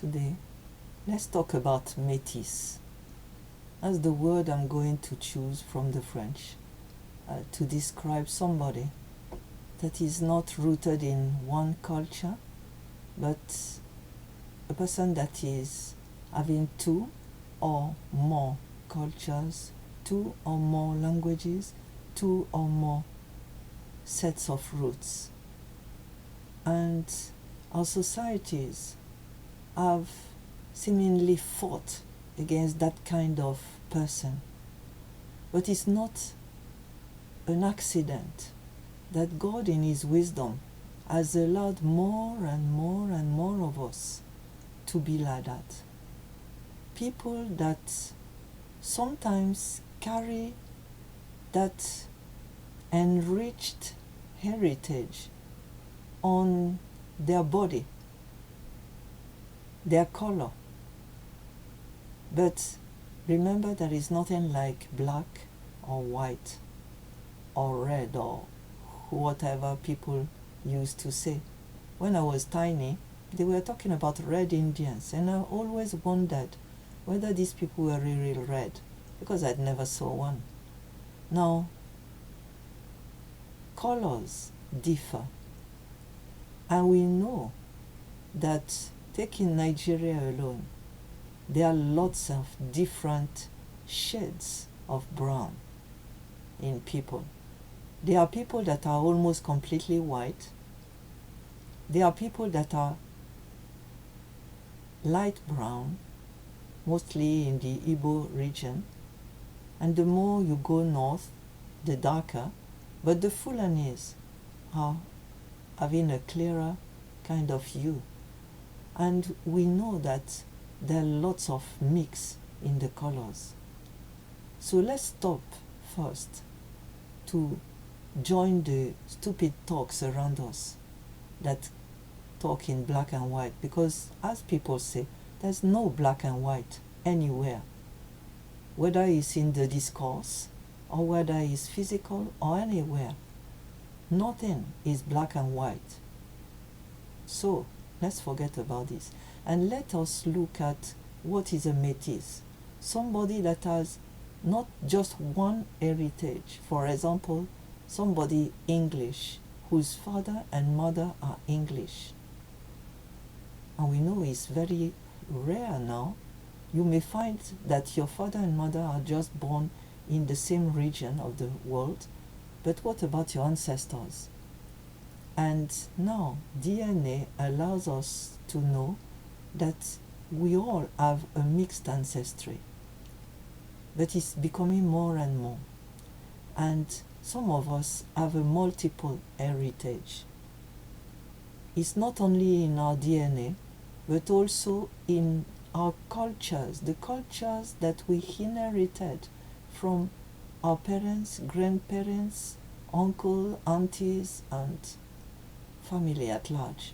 Today, let's talk about métis. That's the word I'm going to choose from the French to describe somebody that is not rooted in one culture, but a person that is having two or more cultures, two or more languages, two or more sets of roots. And our societies have seemingly fought against that kind of person. But it's not an accident that God in His wisdom has allowed more and more and more of us to be like that. People that sometimes carry that enriched heritage on their body, their color. But remember, there is nothing like black or white or red or whatever people used to say. When I was tiny, they were talking about red Indians, and I always wondered whether these people were really red, because I'd never saw one. Now, colors differ, and we know that taking Nigeria alone, there are lots of different shades of brown in people. There are people that are almost completely white. There are people that are light brown, mostly in the Igbo region. And the more you go north, the darker. But the Fulanis are having a clearer kind of hue. And we know that there are lots of mix in the colors. So let's stop first to join the stupid talks around us that talk in black and white, because as people say, there's no black and white anywhere, whether it's in the discourse or whether it's physical or anywhere. Nothing is black and white. So let's forget about this and let us look at what is a métis. Somebody that has not just one heritage. For example, somebody English whose father and mother are English. And we know it's very rare now. You may find that your father and mother are just born in the same region of the world, but what about your ancestors? And now DNA allows us to know that we all have a mixed ancestry, but it's becoming more and more. And some of us have a multiple heritage. It's not only in our DNA, but also in our cultures, the cultures that we inherited from our parents, grandparents, uncle, aunties, and family at large.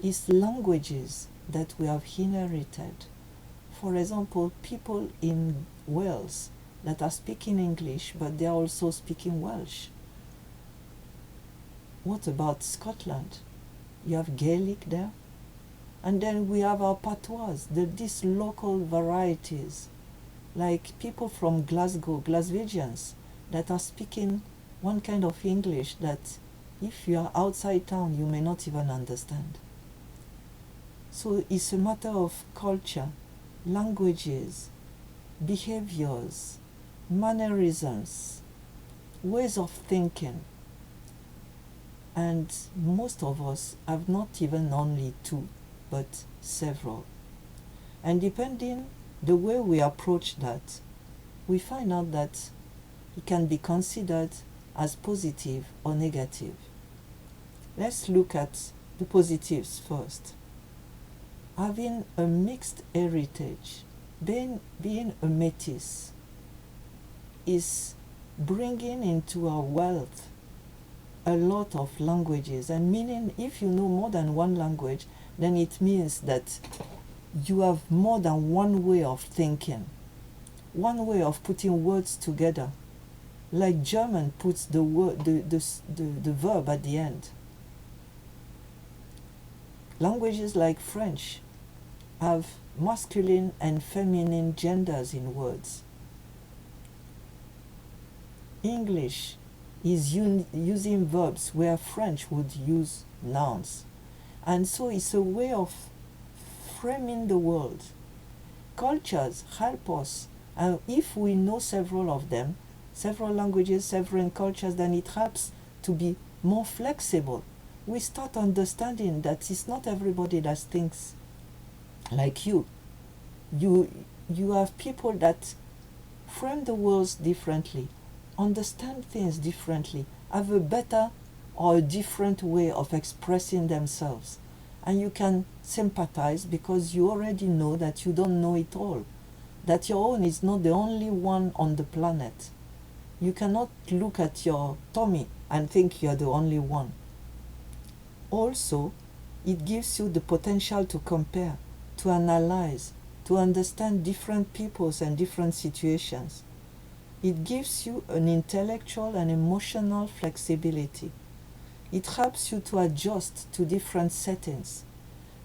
It's languages that we have inherited. For example, people in Wales that are speaking English, but they are also speaking Welsh. What about Scotland? You have Gaelic there. And then we have our patois, these local varieties, like people from Glasgow, Glaswegians, that are speaking one kind of English that if you are outside town, you may not even understand. So it's a matter of culture, languages, behaviors, mannerisms, ways of thinking. And most of us have not even only two, but several. And depending the way we approach that, we find out that it can be considered as positive or negative. Let's look at the positives first. Having a mixed heritage, being a métis, is bringing into our wealth a lot of languages, and meaning if you know more than one language, then it means that you have more than one way of thinking, one way of putting words together. Like German puts the verb at the end. Languages like French have masculine and feminine genders in words. English is using verbs where French would use nouns. And so it's a way of framing the world. Cultures help us, and if we know several of them, several languages, several cultures, then it helps to be more flexible. We start understanding that it's not everybody that thinks like you. You have people that frame the world differently, understand things differently, have a better or a different way of expressing themselves. And you can sympathize because you already know that you don't know it all, that your own is not the only one on the planet. You cannot look at your tummy and think you're the only one. Also, it gives you the potential to compare, to analyze, to understand different peoples and different situations. It gives you an intellectual and emotional flexibility. It helps you to adjust to different settings.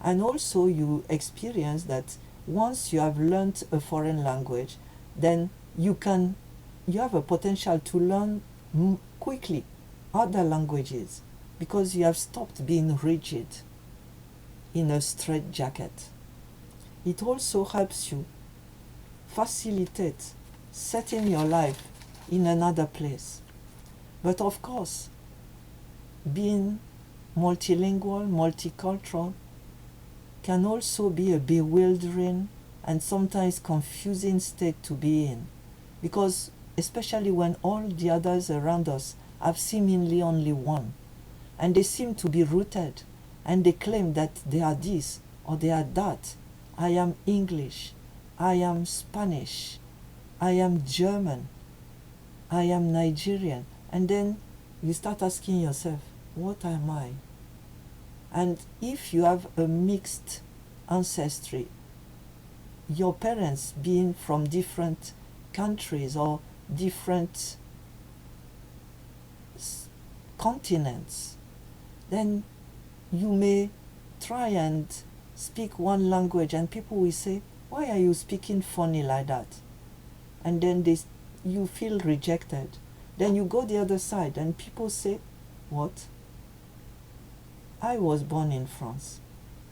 And also you experience that once you have learned a foreign language, then you have a potential to learn quickly other languages because you have stopped being rigid in a straitjacket. It also helps you facilitate setting your life in another place. But of course, being multilingual, multicultural can also be a bewildering and sometimes confusing state to be in, because especially when all the others around us have seemingly only one, and they seem to be rooted, and they claim that they are this or they are that. I am English, I am Spanish, I am German, I am Nigerian. And then you start asking yourself, what am I? And if you have a mixed ancestry, your parents being from different countries or different continents, then you may try and speak one language and people will say, why are you speaking funny like that? And then you feel rejected. Then you go the other side and people say, what? I was born in France.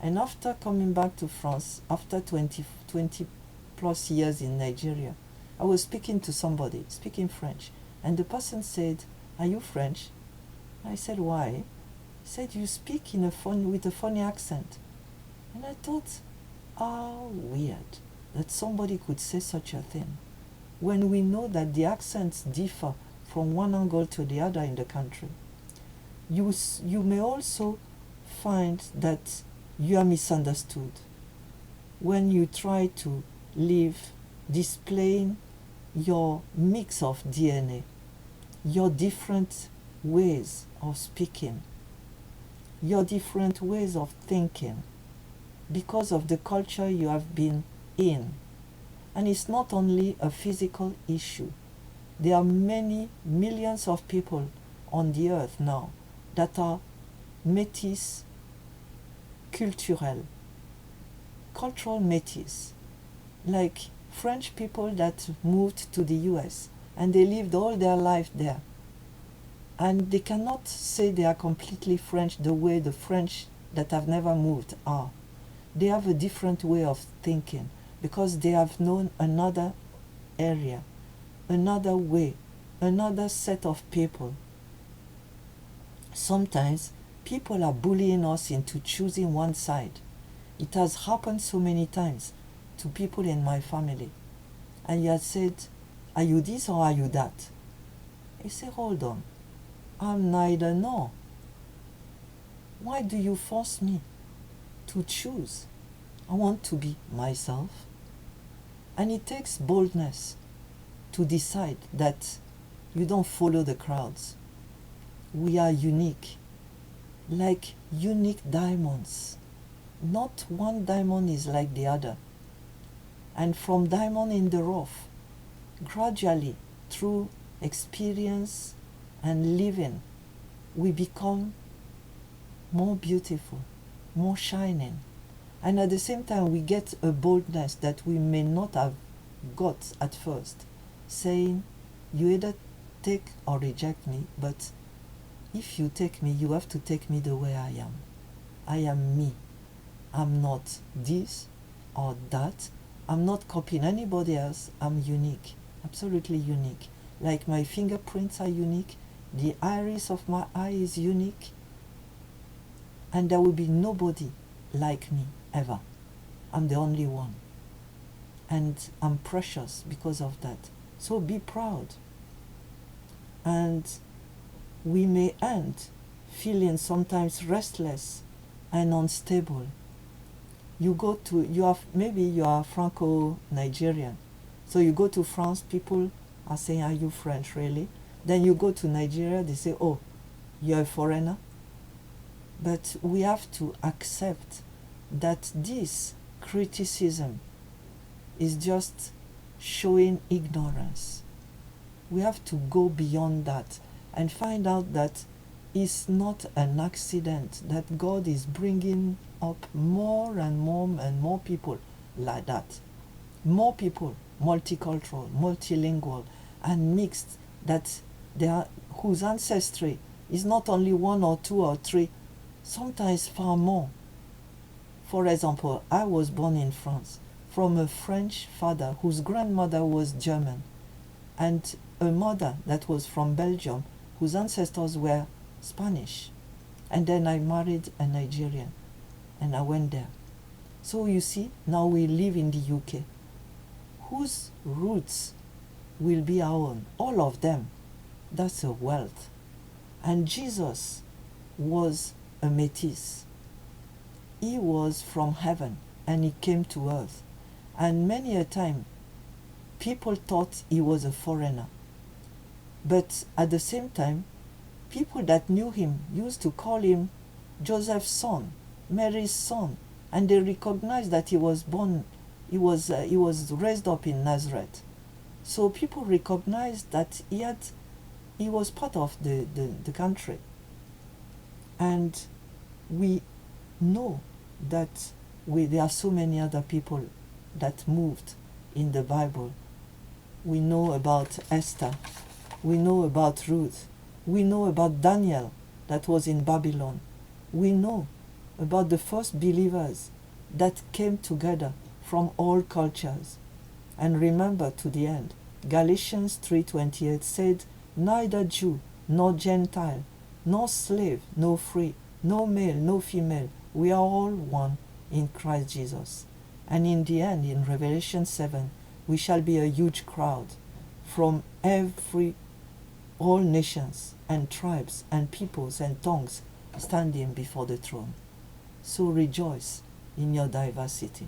And after coming back to France, after 20 plus years in Nigeria, I was speaking to somebody, speaking French. And the person said, are you French? I said, why? He said, you speak with a funny accent. And I thought, how weird that somebody could say such a thing when we know that the accents differ from one angle to the other in the country. You may also find that you are misunderstood when you try to live displaying your mix of DNA, your different ways of speaking, your different ways of thinking, because of the culture you have been in. And it's not only a physical issue. There are many millions of people on the earth now that are métis culturel, cultural métis, like French people that moved to the US and they lived all their life there. And they cannot say they are completely French the way the French that have never moved are. They have a different way of thinking because they have known another area, another way, another set of people. Sometimes people are bullying us into choosing one side. It has happened so many times to people in my family. And you had said, are you this or are you that? I say, hold on, I'm neither nor. Why do you force me to choose? I want to be myself. And it takes boldness to decide that you don't follow the crowds. We are unique, like unique diamonds. Not one diamond is like the other. And from diamond in the rough, gradually, through experience and living, we become more beautiful, more shining. And at the same time, we get a boldness that we may not have got at first, saying, you either take or reject me, but if you take me, you have to take me the way I am. I am me. I'm not this or that. I'm not copying anybody else. I'm unique, absolutely unique. Like my fingerprints are unique, the iris of my eye is unique, and there will be nobody like me ever. I'm the only one. And I'm precious because of that. So be proud. And we may end feeling sometimes restless and unstable. Maybe you are Franco-Nigerian. So you go to France, people are saying, are you French really? Then you go to Nigeria, they say, oh, you're a foreigner. But we have to accept that this criticism is just showing ignorance. We have to go beyond that and find out that it's not an accident, that God is bringing up more and more people like that. More people, multicultural, multilingual, and mixed, that whose ancestry is not only 1 or 2 or 3, sometimes far more. For example, I was born in France from a French father whose grandmother was German, and a mother that was from Belgium whose ancestors were Spanish. And then I married a Nigerian and I went there. So you see, now we live in the UK. Whose roots will be our own? All of them. That's a wealth. And Jesus was a métis. He was from heaven and he came to earth. And many a time, people thought he was a foreigner. But at the same time, people that knew him used to call him Joseph's son, Mary's son, and they recognized that he was raised up in Nazareth. So people recognized that he was part of the country. And we know that there are so many other people that moved in the Bible. We know about Esther. We know about Ruth. We know about Daniel that was in Babylon. We know about the first believers that came together from all cultures. And remember to the end, Galatians 3:28 said, neither Jew nor Gentile, nor slave nor free, no male, no female, we are all one in Christ Jesus. And in the end, in Revelation 7, we shall be a huge crowd from all nations and tribes and peoples and tongues standing before the throne. So rejoice in your diversity.